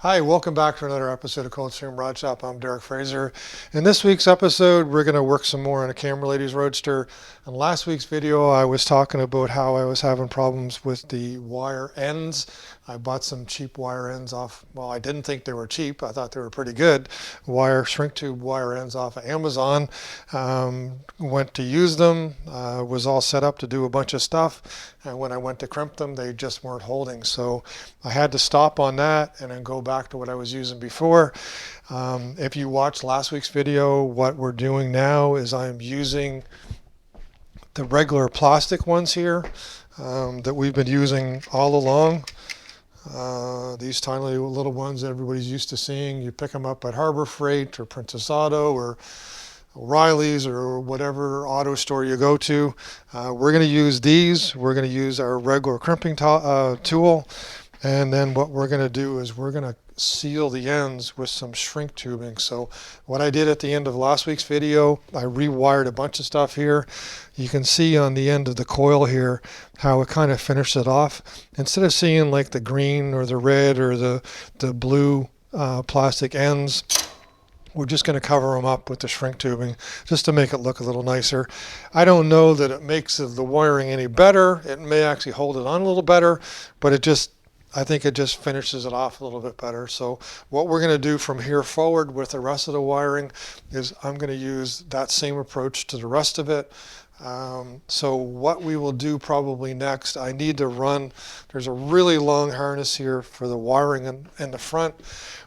Hi, welcome back to another episode of Cold Stream Rod Shop. I'm Derek Fraser. In this week's episode, we're going to work some more on a Camera Ladies Roadster. In last week's video, I was talking about how I was having problems with the wire ends. I bought some cheap wire ends off, well, I didn't think they were cheap. I thought they were pretty good. Shrink tube wire ends off of Amazon. Went to use them, was all set up to do a bunch of stuff. And when I went to crimp them, they just weren't holding. So I had to stop on that and then go back to what I was using before. If you watched last week's video, what we're doing now is I'm using the regular plastic ones here that we've been using all along. These tiny little ones that everybody's used to seeing. You pick them up at Harbor Freight or Princess Auto or O'Reilly's or whatever auto store you go to. We're going to use these. We're going to use our regular crimping tool. And then what we're going to do is we're going to seal the ends with some shrink tubing. So what I did at the end of last week's video, I rewired a bunch of stuff here. You can see on the end of the coil here how it kind of finished it off. Instead of seeing like the green or the red or the blue plastic ends, we're just going to cover them up with the shrink tubing just to make it look a little nicer. I don't know that it makes the wiring any better. It may actually hold it on a little better, but I think it just finishes it off a little bit better. So what we're going to do from here forward with the rest of the wiring is I'm going to use that same approach to the rest of it. So what we will do probably next, I need to run, there's a really long harness here for the wiring in the front.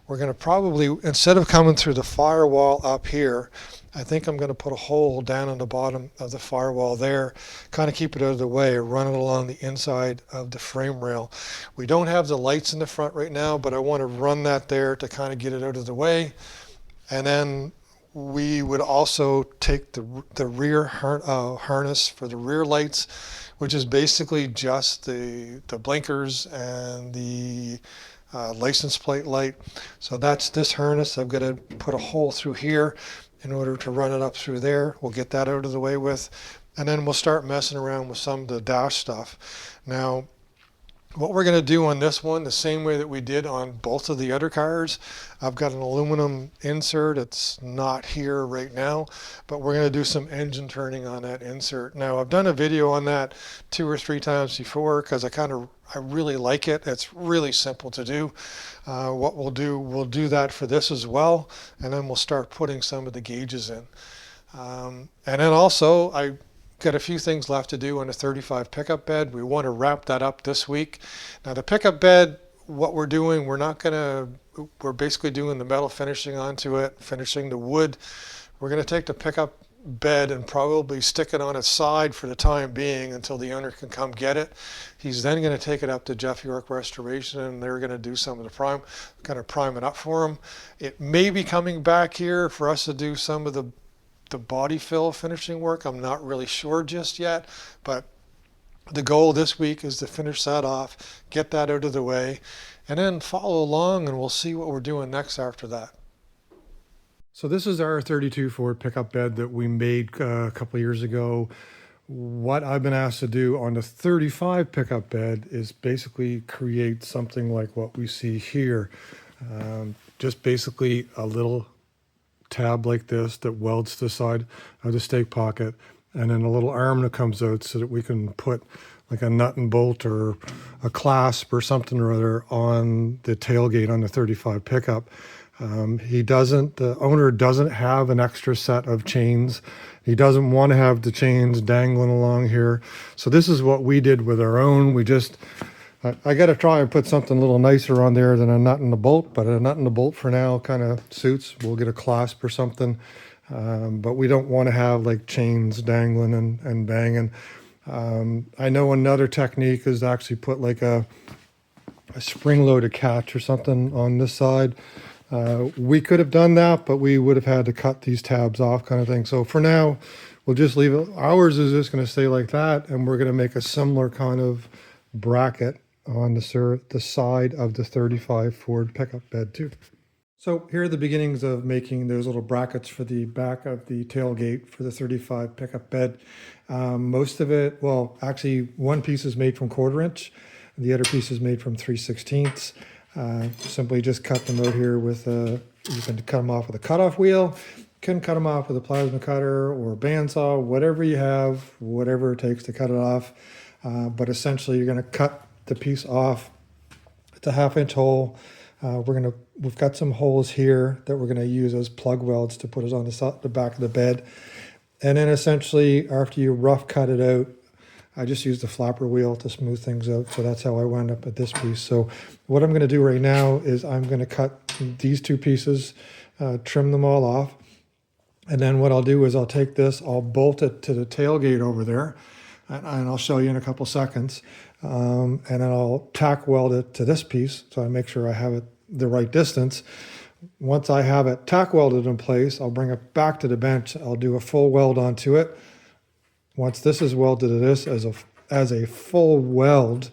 We're going to probably, instead of coming through the firewall up here, I think I'm going to put a hole down on the bottom of the firewall there, kind of keep it out of the way, run it along the inside of the frame rail. We don't have the lights in the front right now, but I want to run that there to kind of get it out of the way. And then we would also take the rear harness for the rear lights, which is basically just the blinkers and the license plate light. So that's this harness. I've got to put a hole through here in order to run it up through there. We'll get that out of the way with, and then we'll start messing around with some of the dash stuff. Now, what we're going to do on this one, the same way that we did on both of the other cars, I've got an aluminum insert. It's not here right now, but we're going to do some engine turning on that insert. Now, I've done a video on that 2 or 3 times before because I really like it. It's really simple to do. What we'll do that for this as well, and then we'll start putting some of the gauges in. And then also, I got a few things left to do on a 35 pickup bed. We want to wrap that up this week. Now the pickup bed, what we're doing, we're basically doing the metal finishing onto it, finishing the wood. We're going to take the pickup bed and probably stick it on its side for the time being until the owner can come get it. He's then going to take it up to Jeff York Restoration, and they're going to do some of the kind of prime it up for him. It may be coming back here for us to do some of the body fill finishing work. I'm not really sure just yet, but the goal this week is to finish that off, get that out of the way, and then follow along and we'll see what we're doing next after that. So this is our 32 Ford pickup bed that we made a couple of years ago. What I've been asked to do on the 35 pickup bed is basically create something like what we see here. Just basically a little tab like this that welds to the side of the stake pocket, and then a little arm that comes out so that we can put like a nut and bolt or a clasp or something or other on the tailgate on the 35 pickup. The owner doesn't have an extra set of chains. He doesn't want to have the chains dangling along here. So this is what we did with our own. I got to try and put something a little nicer on there than a nut and a bolt, but a nut and a bolt for now kind of suits. We'll get a clasp or something, but we don't want to have like chains dangling and banging. I know another technique is to actually put like a spring-loaded catch or something on this side. We could have done that, but we would have had to cut these tabs off kind of thing. So for now, we'll just leave it. Ours is just going to stay like that, and we're going to make a similar kind of bracket on the side of the 35 Ford pickup bed too. So here are the beginnings of making those little brackets for the back of the tailgate for the 35 pickup bed. Most of it, well, actually one piece is made from 1/4 inch, the other piece is made from 3/16. Simply just cut them out here with you can cut them off with a cutoff wheel. You can cut them off with a plasma cutter or a bandsaw, whatever you have, whatever it takes to cut it off. But essentially you're going to cut the piece off. It's a 1/2 inch hole. We've got some holes here that we're going to use as plug welds to put us on the back of the bed. And then essentially after you rough cut it out, I just used the flapper wheel to smooth things out. So that's how I wound up at this piece. So what I'm going to do right now is I'm going to cut these 2 pieces, trim them all off. And then what I'll do is I'll take this, I'll bolt it to the tailgate over there, and I'll show you in a couple seconds. And then I'll tack weld it to this piece so I make sure I have it the right distance. Once I have it tack welded in place, I'll bring it back to the bench. I'll do a full weld onto it. Once this is welded to this as a full weld,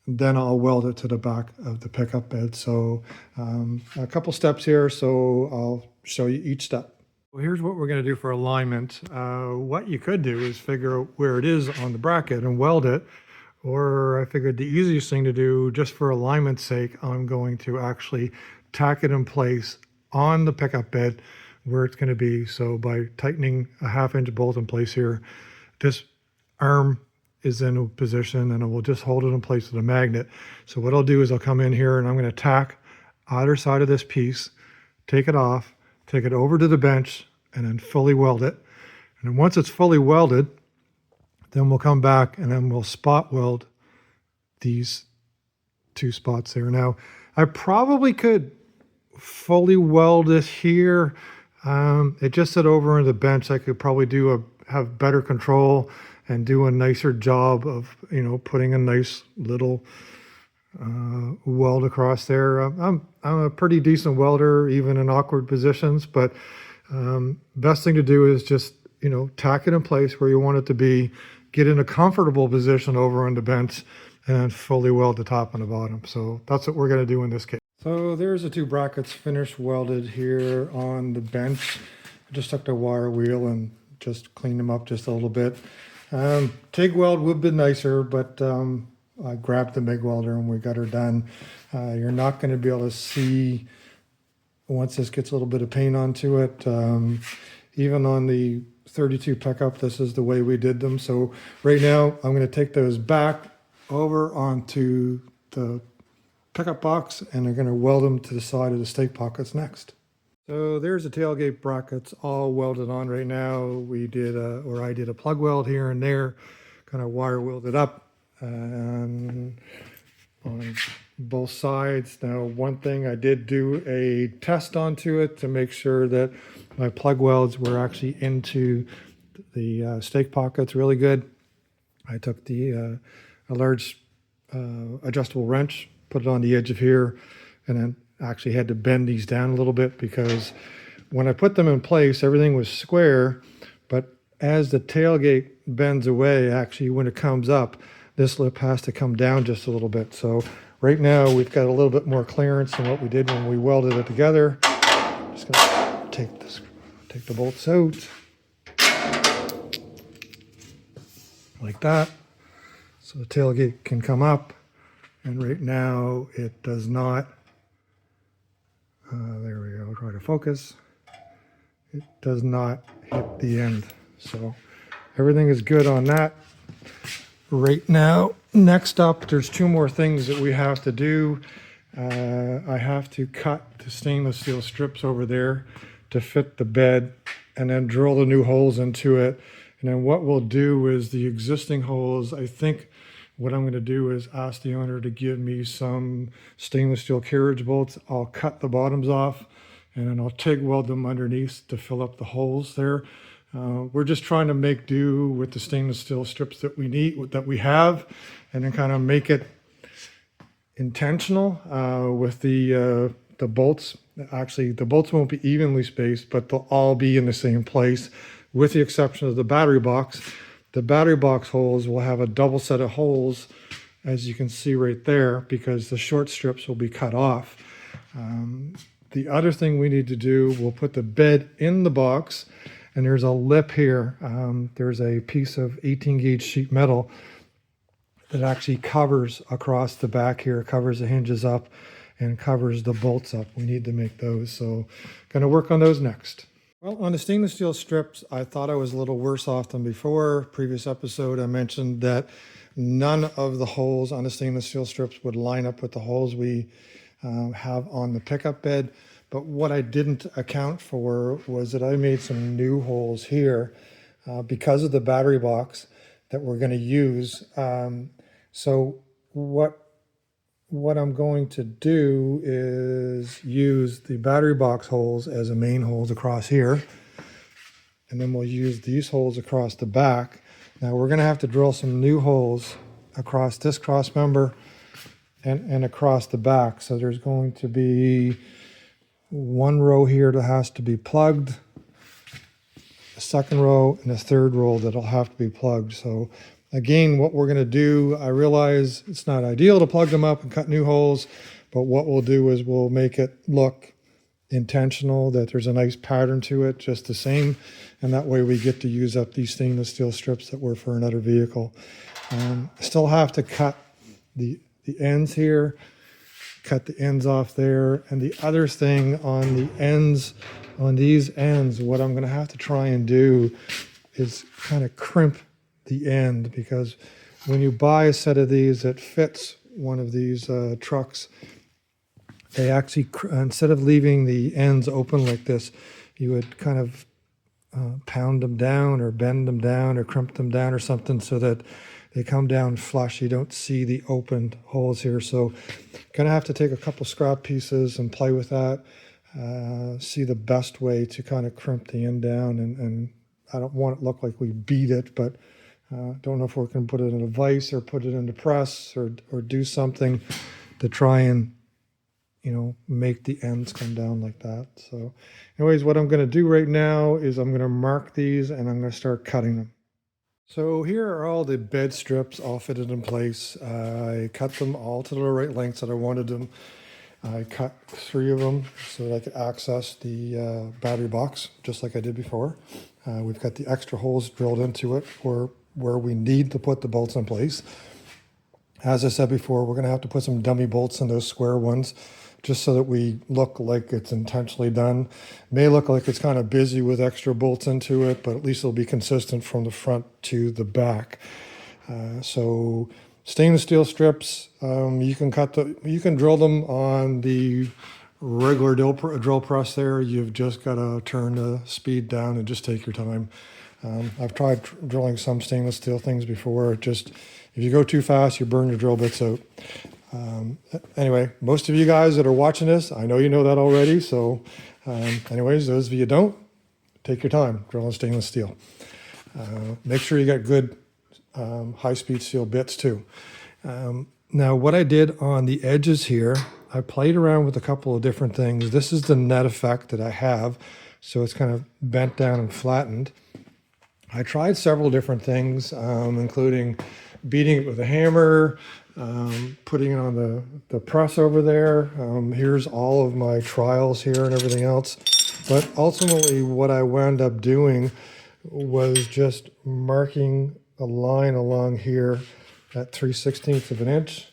then I'll weld it to the back of the pickup bed. So a couple steps here, so I'll show you each step. Well, here's what we're going to do for alignment. What you could do is figure out where it is on the bracket and weld it. Or I figured the easiest thing to do, just for alignment's sake, I'm going to actually tack it in place on the pickup bed where it's going to be. So by tightening a 1/2 inch bolt in place here, this arm is in a position and it will just hold it in place with a magnet. So what I'll do is I'll come in here and I'm going to tack either side of this piece, take it off, take it over to the bench, and then fully weld it. And then once it's fully welded, then we'll come back and then we'll spot weld these 2 spots there. Now, I probably could fully weld this here. It just said over on the bench I could probably have better control and do a nicer job of, putting a nice little weld across there. I'm a pretty decent welder, even in awkward positions, but best thing to do is just, tack it in place where you want it to be, get in a comfortable position over on the bench, and then fully weld the top and the bottom. So that's what we're going to do in this case. So there's the 2 brackets finished welded here on the bench. I just took the wire wheel and just cleaned them up just a little bit. TIG weld would have been nicer, but I grabbed the MIG welder and we got her done. You're not going to be able to see once this gets a little bit of paint onto it. Even on the 32 pickup, this is the way we did them. So right now I'm going to take those back over onto the pickup box and I'm going to weld them to the side of the stake pockets next. So there's the tailgate brackets all welded on right now. I did a plug weld here and there, kind of wire welded up on both sides. Now, one thing I did do a test onto it to make sure that my plug welds were actually into the stake pockets really good. I took a large adjustable wrench, put it on the edge of here, and then actually had to bend these down a little bit because when I put them in place, everything was square, but as the tailgate bends away, actually when it comes up, this lip has to come down just a little bit. So right now we've got a little bit more clearance than what we did when we welded it together. Just gonna take the bolts out like that, so the tailgate can come up. And right now it does not. There we go, try to focus. It does not hit the end. So everything is good on that right now. Next up, there's 2 more things that we have to do. I have to cut the stainless steel strips over there to fit the bed and then drill the new holes into it. And then what we'll do is the existing holes, I think what I'm going to do is ask the owner to give me some stainless steel carriage bolts. I'll cut the bottoms off and then I'll TIG weld them underneath to fill up the holes there. We're just trying to make do with the stainless steel strips that we have, and then kind of make it intentional with the bolts. Actually, the bolts won't be evenly spaced, but they'll all be in the same place, with the exception of the battery box. The battery box holes will have a double set of holes, as you can see right there, because the short strips will be cut off. The other thing we need to do, we'll put the bed in the box, and there's a lip here. There's a piece of 18 gauge sheet metal that actually covers across the back here, covers the hinges up, and covers the bolts up. We need to make those, so gonna work on those next. Well, on the stainless steel strips, I thought I was a little worse off than before. Previous episode, I mentioned that none of the holes on the stainless steel strips would line up with the holes we have on the pickup bed. But what I didn't account for was that I made some new holes here because of the battery box that we're going to use. So what I'm going to do is use the battery box holes as the main holes across here. And then we'll use these holes across the back. Now we're going to have to drill some new holes across this cross member and across the back. So there's going to be one row here that has to be plugged, a second row, and a third row that'll have to be plugged. So again, what we're going to do, I realize it's not ideal to plug them up and cut new holes, but what we'll do is we'll make it look intentional, that there's a nice pattern to it just the same, and that way we get to use up these stainless steel strips that were for another vehicle. Still have to cut the ends here, cut the ends off there, and the other thing on the ends, on these ends, what I'm going to have to try and do is kind of crimp the end, because when you buy a set of these that fits one of these trucks, they actually, instead of leaving the ends open like this, you would kind of pound them down or bend them down or crimp them down or something so that they come down flush. You don't see the opened holes here. So gonna have to take a couple scrap pieces and play with that, see the best way to kind of crimp the end down, and I don't want it to look like we beat it, but don't know if we can put it in a vise or put it into press or do something to try and, you know, make the ends come down like that. So anyways, what I'm going to do right now is I'm going to mark these and I'm going to start cutting them. So here are all the bed strips all fitted in place. I cut them all to the right lengths that I wanted them. I cut 3 of them so that I could access the battery box just like I did before. We've got the extra holes drilled into it for where we need to put the bolts in place. As I said before, we're going to have to put some dummy bolts in those square ones just so that we look like it's intentionally done. It may look like it's kind of busy with extra bolts into it, but at least it'll be consistent from the front to the back. So stainless steel strips, you can drill them on the regular drill press there. You've just got to turn the speed down and just take your time. I've tried drilling some stainless steel things before. If you go too fast, you burn your drill bits out. Anyway, most of you guys that are watching this, I know you know that already. So anyways, those of you who don't, take your time drilling stainless steel. Make sure you got good high-speed steel bits too. Now what I did on the edges here, I played around with a couple of different things. This is the net effect that I have. So it's kind of bent down and flattened. I tried several different things, including beating it with a hammer, putting it on the press over there. Here's all of my trials here and everything else. But ultimately what I wound up doing was just marking a line along here at 3/16 of an inch,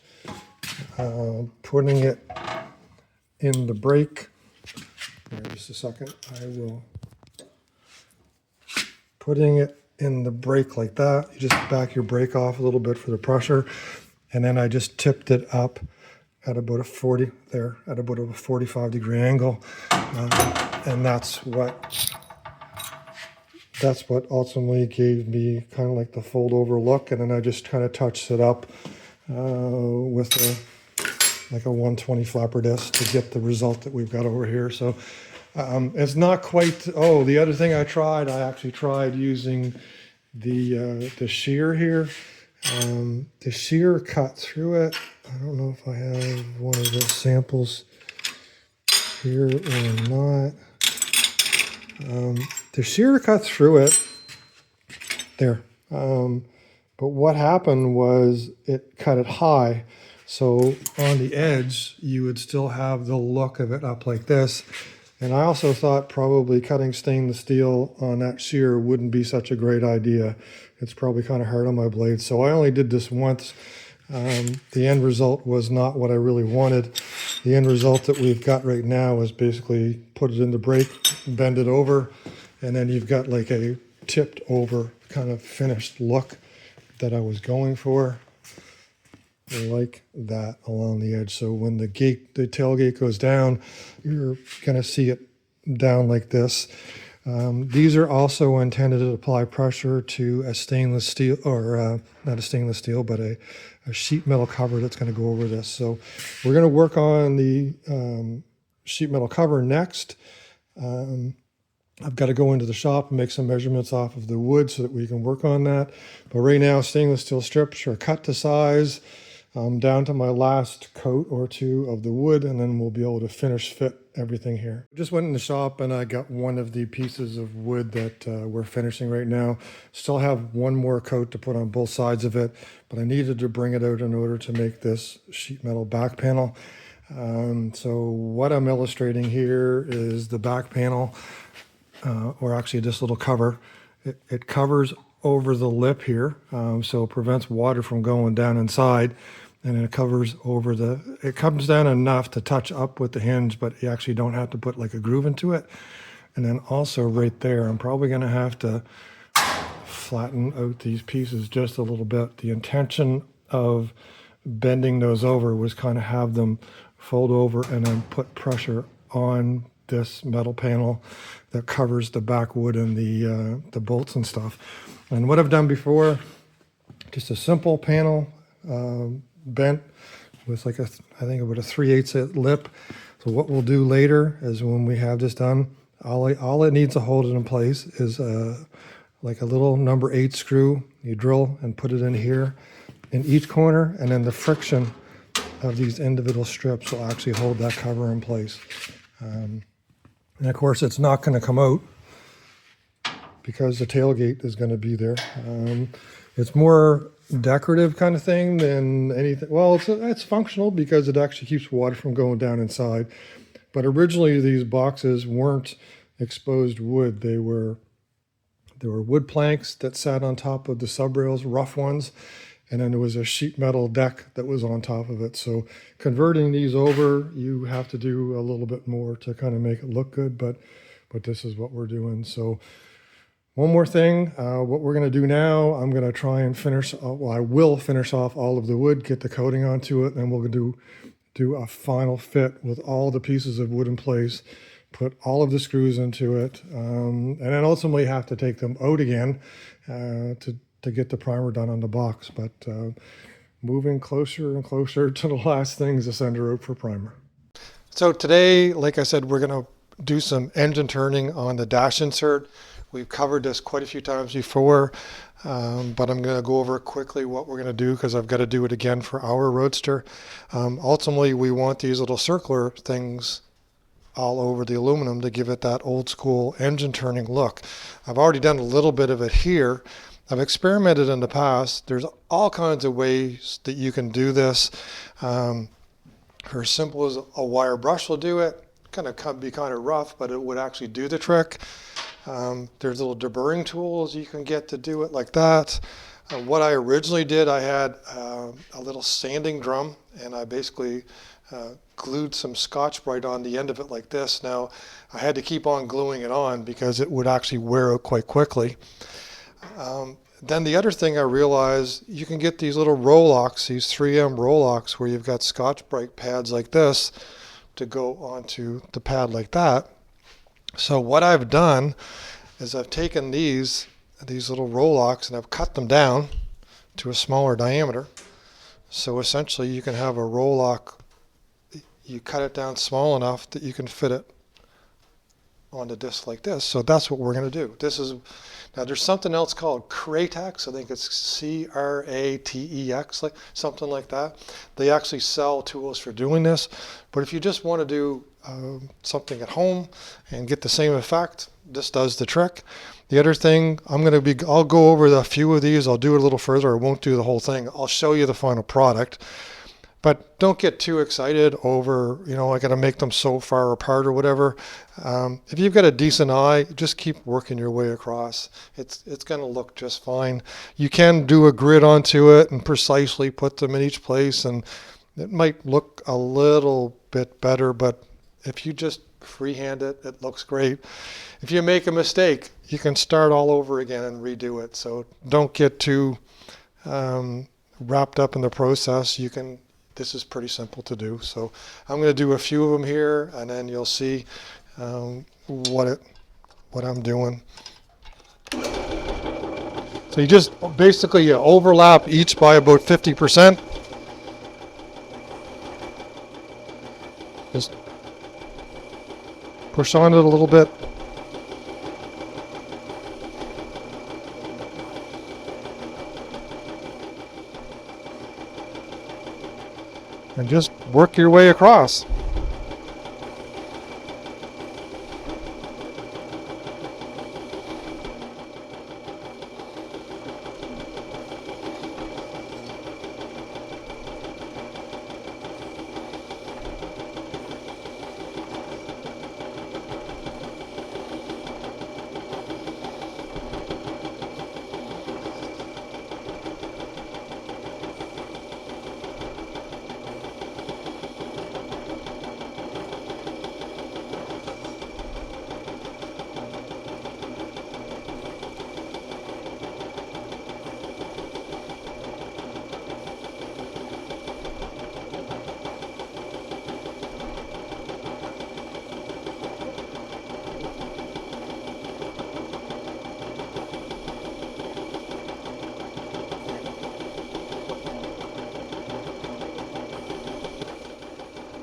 putting it in the brake. Just a second, I will. Putting it in the brake like that. You just back your brake off a little bit for the pressure. And then I just tipped it up at about a 45-degree angle. And that's what ultimately gave me kind of like the fold over look. And then I just kind of touched it up with like a 120 flapper disc to get the result that we've got over here. So it's not quite, the other thing I actually tried using the shear here. The shear cut through it. I don't know if I have one of those samples here or not. The shear cut through it there. But what happened was it cut it high. So on the edge, you would still have the look of it up like this. And I also thought probably cutting stainless steel on that shear wouldn't be such a great idea. It's probably kind of hard on my blade. So I only did this once. The end result was not what I really wanted. the end result that we've got right now is basically put it in the brake, bend it over, and then you've got like a tipped over kind of finished look that I was going for, like that along the edge. So when the tailgate goes down, you're gonna see it down like this. These are also intended to apply pressure to a stainless steel, or not a stainless steel, but a sheet metal cover that's going to go over this. So we're going to work on the sheet metal cover next. I've got to go into the shop and make some measurements off of the wood so that we can work on that. But right now, stainless steel strips are cut to size, down to my last coat or two of the wood, and then we'll be able to finish fit everything here. Just went in the shop and I got one of the pieces of wood that we're finishing right now. Still have one more coat to put on both sides of it, but I needed to bring it out in order to make this sheet metal back panel. So what I'm illustrating here is the back panel, or actually this little cover. It covers over the lip here, so it prevents water from going down inside, and it covers over it comes down enough to touch up with the hinge, but you actually don't have to put like a groove into it. And then also right there, I'm probably going to have to flatten out these pieces just a little bit. The intention of bending those over was kind of have them fold over and then put pressure on this metal panel that covers the back wood and the bolts and stuff. And what I've done before, just a simple panel, bent with like I think about a 3/8 lip. So what we'll do later is when we have this done, all it needs to hold it in place is like a little number 8 screw. You drill and put it in here in each corner, and then the friction of these individual strips will actually hold that cover in place. And of course, it's not going to come out because the tailgate is going to be there. It's more decorative kind of thing than anything. Well, it's functional because it actually keeps water from going down inside. But originally, these boxes weren't exposed wood. They were wood planks that sat on top of the sub rails, rough ones, and then there was a sheet metal deck that was on top of it. So converting these over, you have to do a little bit more to kind of make it look good, but this is what we're doing. So one more thing, what we're going to do now, I'm going to try and finish, well, I will finish off all of the wood, get the coating onto it, and we'll do a final fit with all the pieces of wood in place, put all of the screws into it, and then ultimately have to take them out again to get the primer done on the box. But moving closer and closer to the last things to send her out for primer. So today, like I said, we're going to do some engine turning on the dash insert. We've covered this quite a few times before, but I'm going to go over quickly what we're going to do because I've got to do it again for our Roadster. Ultimately, we want these little circular things all over the aluminum to give it that old school engine turning look. I've already done a little bit of it here. I've experimented in the past. There's all kinds of ways that you can do this. For as simple as a wire brush will do it. Be kind of rough, but it would actually do the trick. There's little deburring tools you can get to do it like that. What I originally did, I had a little sanding drum, and I basically glued some Scotch-Brite on the end of it like this. Now, I had to keep on gluing it on because it would actually wear out quite quickly. Then the other thing I realized, you can get these little Rolocs, these 3M Rolocs, where you've got Scotch-Brite pads like this to go onto the pad like that. So what I've done is I've taken these little Rolocs and I've cut them down to a smaller diameter. So essentially you can have a Roloc, you cut it down small enough that you can fit it on the disc like this. So that's what we're going to do. Now there's something else called Cratex. I think it's Cratex, like something like that. They actually sell tools for doing this. But if you just want to do something at home and get the same effect, this does the trick. The other thing, I'll go over a few of these. I'll do it a little further. I won't do the whole thing. I'll show you the final product. But don't get too excited over, I got to make them so far apart or whatever. If you've got a decent eye, just keep working your way across. It's going to look just fine. You can do a grid onto it and precisely put them in each place, and it might look a little bit better, but if you just freehand it, it looks great. If you make a mistake, you can start all over again and redo it. So don't get too wrapped up in the process. This is pretty simple to do. So I'm going to do a few of them here, and then you'll see what I'm doing. So you just basically overlap each by about 50%. Just push on it a little bit. And just work your way across.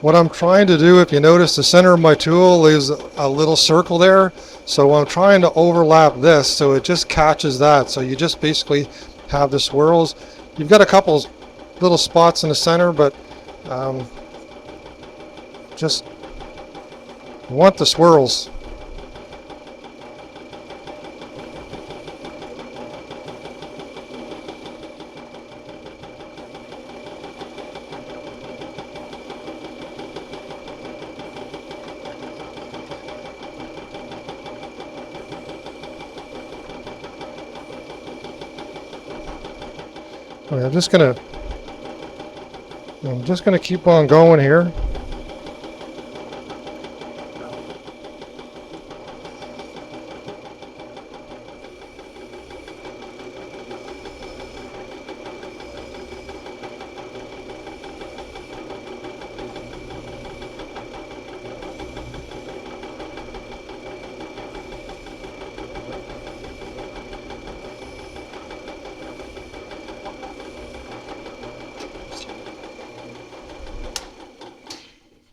What I'm trying to do, if you notice, the center of my tool leaves a little circle there. So I'm trying to overlap this so it just catches that. So you just basically have the swirls. You've got a couple little spots in the center, but just want the swirls. Okay, I'm just gonna keep on going here.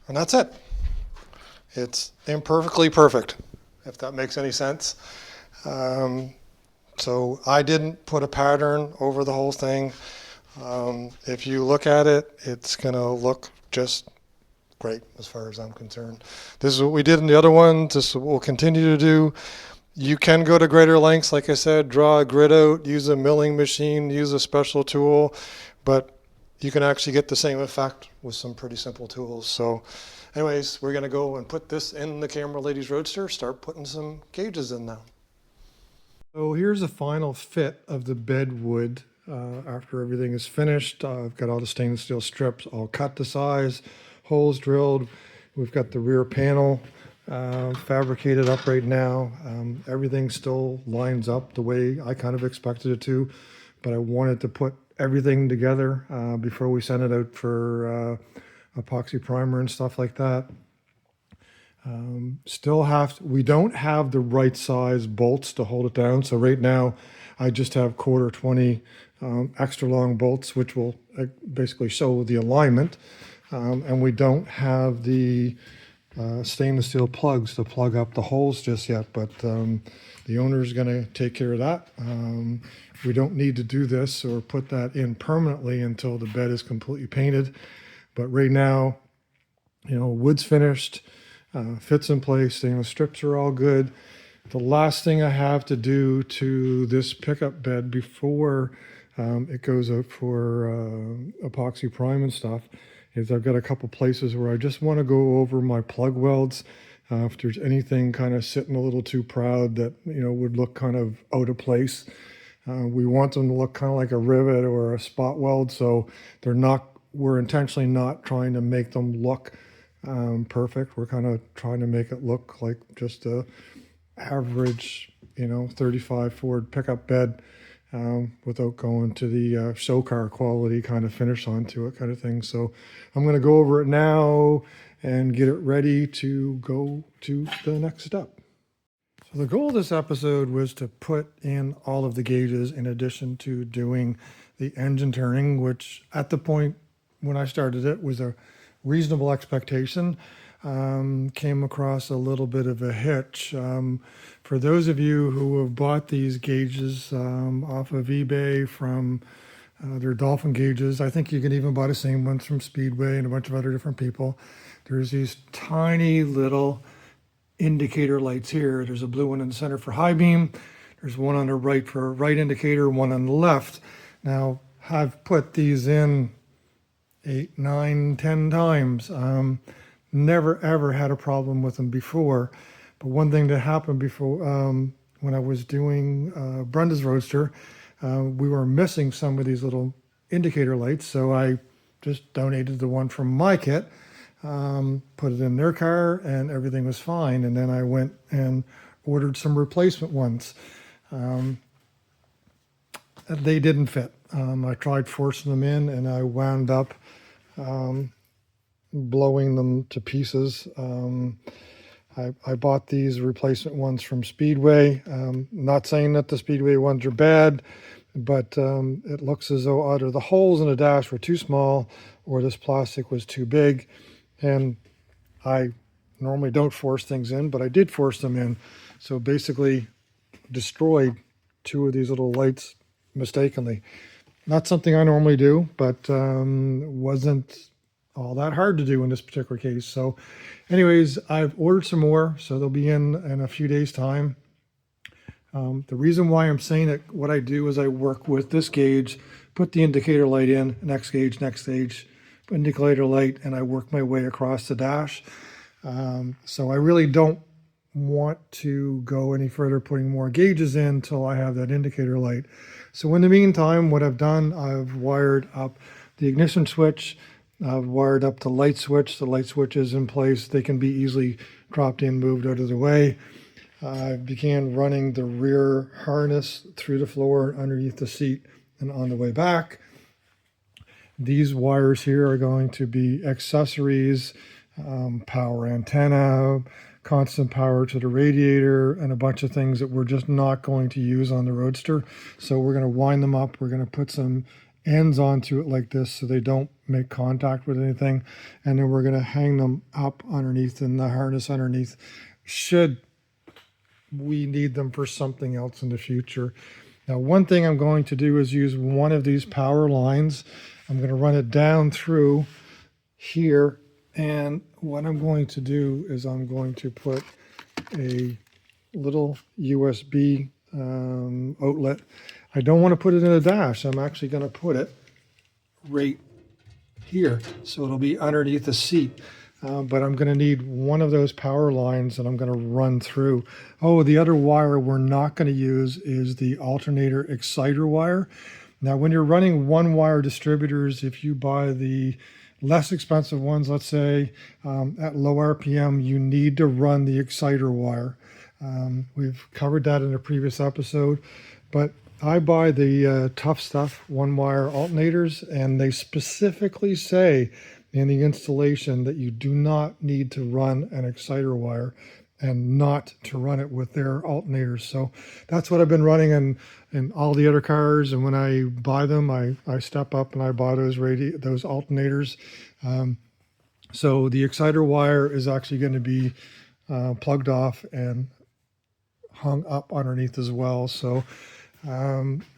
And that's it. It's imperfectly perfect, if that makes any sense. So I didn't put a pattern over the whole thing. If you look at it, it's going to look just great as far as I'm concerned. This is what we did in the other ones. This is what we'll continue to do. You can go to greater lengths, like I said, draw a grid out, use a milling machine, use a special tool, but you can actually get the same effect with some pretty simple tools. So anyways, we're going to go and put this in the Camera Ladies Roadster, start putting some gauges in now. So here's a final fit of the bed wood after everything is finished. I've got all the stainless steel strips all cut to size, holes drilled. We've got the rear panel fabricated up right now. Everything still lines up the way I kind of expected it to, but I wanted to put everything together before we send it out for epoxy primer and stuff like that. We don't have the right size bolts to hold it down. So right now I just have 1/4 20 extra long bolts, which will basically show the alignment. And we don't have the stainless steel plugs to plug up the holes just yet, but the owner is going to take care of that. We don't need to do this or put that in permanently until the bed is completely painted. But right now, wood's finished, fits in place, stainless strips are all good. The last thing I have to do to this pickup bed before it goes out for epoxy prime and stuff is I've got a couple places where I just want to go over my plug welds. If there's anything kind of sitting a little too proud that would look kind of out of place, we want them to look kind of like a rivet or a spot weld, so we're intentionally not trying to make them look perfect. We're kind of trying to make it look like just a average, 35 Ford pickup bed, without going to the show car quality kind of finish onto it kind of thing. So I'm going to go over it now and get it ready to go to the next step. So the goal of this episode was to put in all of the gauges in addition to doing the engine turning, which at the point when I started it was a reasonable expectation. Came across a little bit of a hitch. For those of you who have bought these gauges off of eBay from they're Dolphin gauges, I think you can even buy the same ones from Speedway and a bunch of other different people. There's these tiny little indicator lights here. There's a blue one in the center for high beam. There's one on the right for right indicator, one on the left. Now, I've put these in 8, 9, 10 times. Never ever had a problem with them before. But one thing that happened before, when I was doing Brenda's Roadster, we were missing some of these little indicator lights. So I just donated the one from my kit, put it in their car, and everything was fine. And then I went and ordered some replacement ones. They didn't fit. I tried forcing them in, and I wound up blowing them to pieces. I bought these replacement ones from Speedway. Not saying that the Speedway ones are bad, but it looks as though either the holes in the dash were too small or this plastic was too big. And I normally don't force things in, but I did force them in. So basically destroyed 2 of these little lights mistakenly. Not something I normally do, but wasn't all that hard to do in this particular case. So anyways, I've ordered some more, so they'll be in a few days' time. The reason why I'm saying it, what I do is I work with this gauge, put the indicator light in, next gauge, indicator light, and I work my way across the dash. So I really don't want to go any further putting more gauges in until I have that indicator light. So in the meantime, what I've done, I've wired up the ignition switch, I've wired up the light switch. The light switch is in place. They can be easily dropped in, moved out of the way. I began running the rear harness through the floor, underneath the seat, and on the way back. These wires here are going to be accessories, power antenna, constant power to the radiator, and a bunch of things that we're just not going to use on the Roadster. So we're going to wind them up. We're going to put some ends onto it like this so they don't make contact with anything. And then we're going to hang them up underneath in the harness underneath, should we need them for something else in the future. Now, one thing I'm going to do is use one of these power lines. I'm going to run it down through here. And what I'm going to do is I'm going to put a little USB outlet. I don't want to put it in a dash. I'm actually going to put it right here. So it'll be underneath the seat. But I'm going to need one of those power lines that I'm going to run through. Oh, the other wire we're not going to use is the alternator exciter wire. Now, when you're running one wire distributors, if you buy the less expensive ones, let's say at low RPM, you need to run the exciter wire. We've covered that in a previous episode, but I buy the Tough Stuff one wire alternators, and they specifically say in the installation that you do not need to run an exciter wire and not to run it with their alternators. So that's what I've been running in all the other cars. And when I buy them, I step up and I buy those alternators. So the exciter wire is actually going to be plugged off and hung up underneath as well. So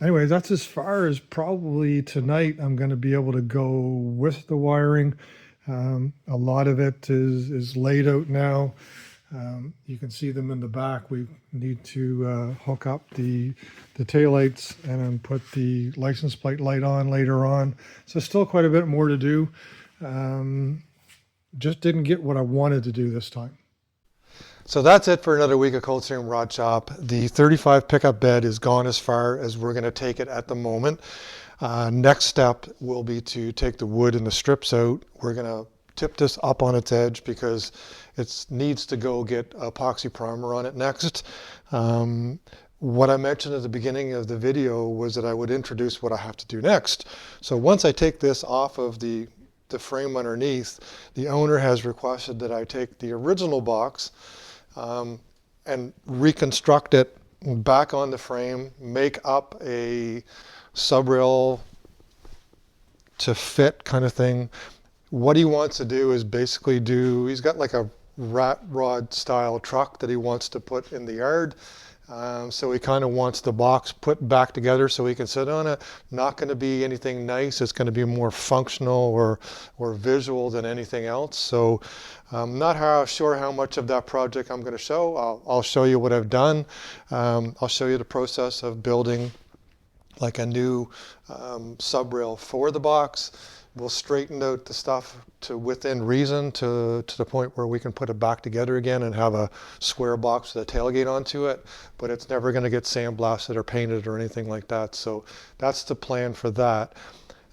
anyway, that's as far as probably tonight I'm going to be able to go with the wiring. A lot of it is laid out now. You can see them in the back. We need to hook up the taillights and then put the license plate light on later on. So still quite a bit more to do. Just didn't get what I wanted to do this time. So that's it for another week of Coldstream Rod Shop. The 35 pickup bed is gone as far as we're going to take it at the moment. Next step will be to take the wood and the strips out. We're going to tip this up on its edge because it needs to go get epoxy primer on it next. What I mentioned at the beginning of the video was that I would introduce what I have to do next. So once I take this off of the frame underneath, the owner has requested that I take the original box and reconstruct it back on the frame, make up a subrail to fit kind of thing. What he wants to do is basically he's got like a rat rod style truck that he wants to put in the yard. So he kind of wants the box put back together so he can sit on it. Not going to be anything nice. It's going to be more functional or visual than anything else. So I'm not sure how much of that project I'm going to show. I'll show you what I've done. I'll show you the process of building like a new subrail for the box. We'll straighten out the stuff to within reason to the point where we can put it back together again and have a square box with a tailgate onto it, but it's never going to get sandblasted or painted or anything like that. So that's the plan for that.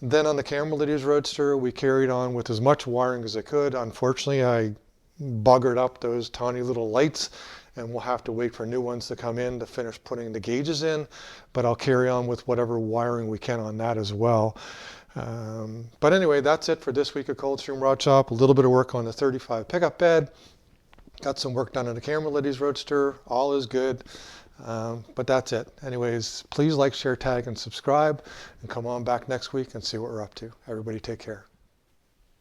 Then on the Camera Ladies Roadster, we carried on with as much wiring as I could. Unfortunately, I buggered up those tiny little lights, and we'll have to wait for new ones to come in to finish putting the gauges in, but I'll carry on with whatever wiring we can on that as well. But anyway, that's it for this week of Coldstream Rod Shop. A little bit of work on the 35 pickup bed. Got some work done on the Camera Ladies Roadster. All is good. But that's it. Anyways, please like, share, tag, and subscribe. And come on back next week and see what we're up to. Everybody take care.